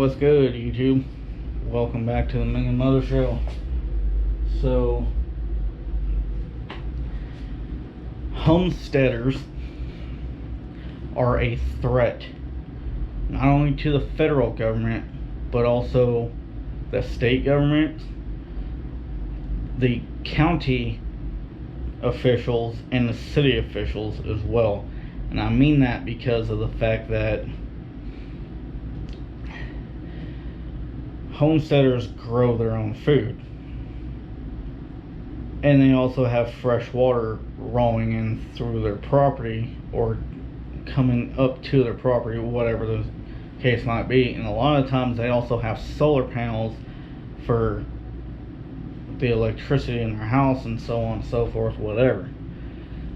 What's good, YouTube? Welcome back to the Ming and Mother Show. So, homesteaders are a threat not only to the federal government, but also the state government, the county officials, and the city officials as well. And I mean that because of the fact that homesteaders grow their own food, and they also have fresh water rolling in through their property or coming up to their property, whatever the case might be. And a lot of times they also have solar panels for the electricity in their house and so on and so forth, whatever.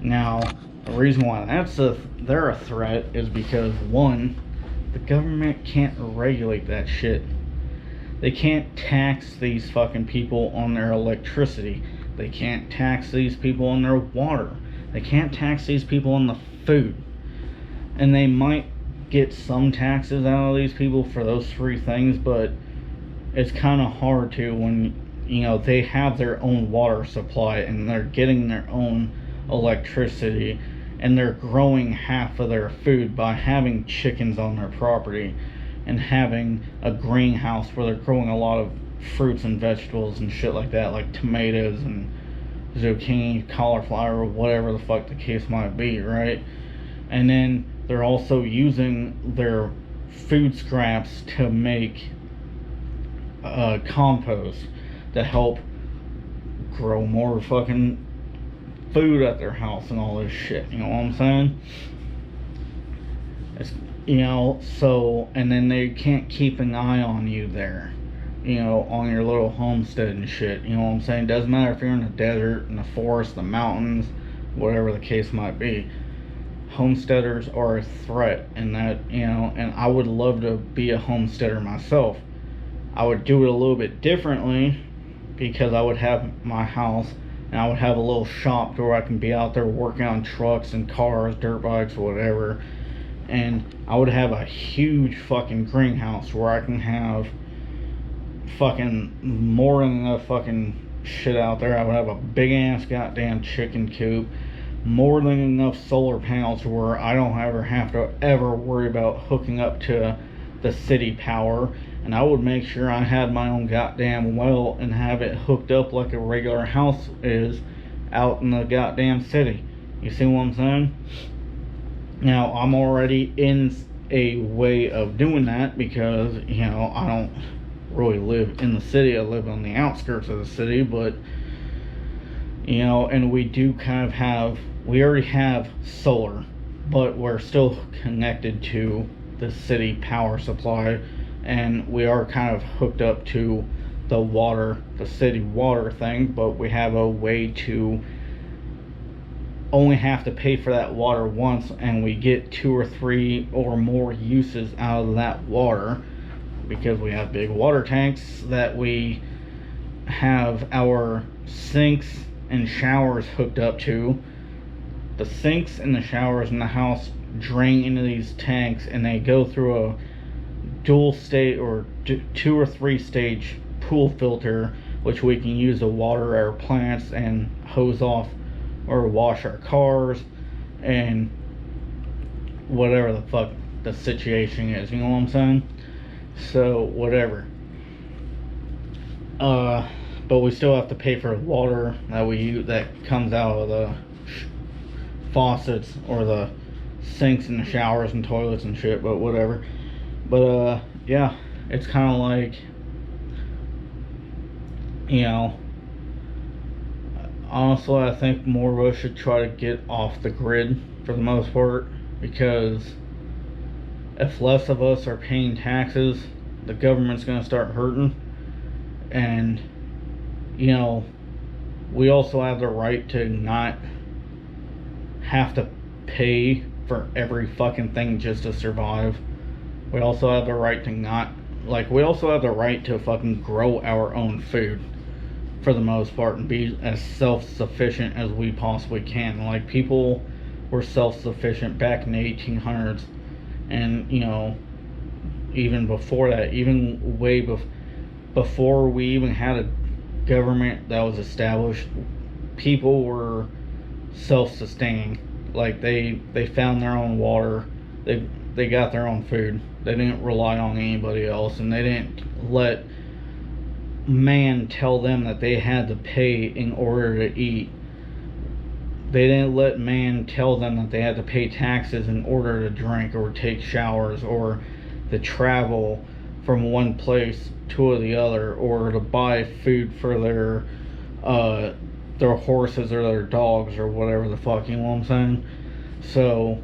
Now, the reason why they're a threat is because, one, the government can't regulate that shit. They can't tax these fucking people on their electricity. They can't tax these people on their water. They can't tax these people on the food. And they might get some taxes out of these people for those three things, but it's kind of hard to when, they have their own water supply and they're getting their own electricity and they're growing half of their food by having chickens on their property and having a greenhouse where they're growing a lot of fruits and vegetables and shit like that, like tomatoes and zucchini, cauliflower, whatever the fuck the case might be, right? And then they're also using their food scraps to make compost to help grow more fucking food at their house and all this shit, you know what I'm saying? So, and then they can't keep an eye on you there, on your little homestead and shit, you know what I'm saying? Doesn't matter if you're in the desert, in the forest, the mountains, whatever the case might be. Homesteaders are a threat, and that, and I would love to be a homesteader myself. I would do it a little bit differently because I would have my house and I would have a little shop where I can be out there working on trucks and cars, dirt bikes, whatever. And I would have a huge fucking greenhouse where I can have fucking more than enough fucking shit out there. I would have a big ass goddamn chicken coop, more than enough solar panels where I don't ever have to worry about hooking up to the city power. And I would make sure I had my own goddamn well and have it hooked up like a regular house is out in the goddamn city. You see what I'm saying? Now, I'm already in a way of doing that because, I don't really live in the city. I live on the outskirts of the city, but, and we do kind of we already have solar, but we're still connected to the city power supply, and we are kind of hooked up to the city water thing, but we have a way to only have to pay for that water once, and we get 2 or 3 or more uses out of that water because we have big water tanks that we have our sinks and showers hooked up to. The sinks and the showers in the house drain into these tanks, and they go through a dual state or 2 or 3 stage pool filter, which we can use to water our plants and hose off or wash our cars and whatever the fuck the situation is, you know what I'm saying? So whatever, but we still have to pay for water that we use that comes out of the faucets or the sinks and the showers and toilets and shit, but whatever. But yeah, it's kind of like, honestly, I think more of us should try to get off the grid for the most part, because if less of us are paying taxes, the government's going to start hurting. And, we also have the right to not have to pay for every fucking thing just to survive. We also have the right to fucking grow our own food for the most part and be as self-sufficient as we possibly can. Like, people were self-sufficient back in the 1800s, and even before that, even before we even had a government that was established, people were self-sustaining. Like they found their own water, they got their own food. They didn't rely on anybody else, and they didn't let man tell them that they had to pay in order to eat. They didn't let man tell them that they had to pay taxes in order to drink or take showers or to travel from one place to the other or to buy food for their horses or their dogs or whatever the fuck, you know what I'm saying? So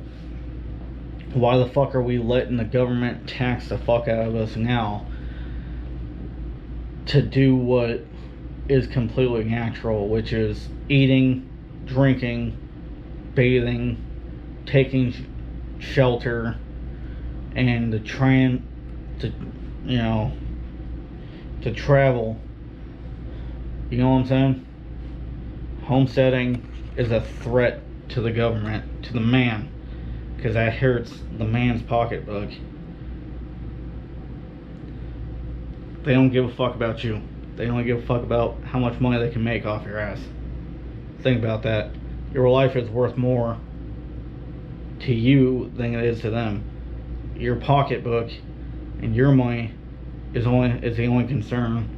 why the fuck are we letting the government tax the fuck out of us now to do what is completely natural, which is eating, drinking, bathing, taking shelter, and to travel. You know what I'm saying? Homesteading is a threat to the government, to the man, because that hurts the man's pocketbook. They don't give a fuck about you. They only give a fuck about how much money they can make off your ass. Think about that. Your life is worth more to you than it is to them. Your pocketbook and your money is the only concern.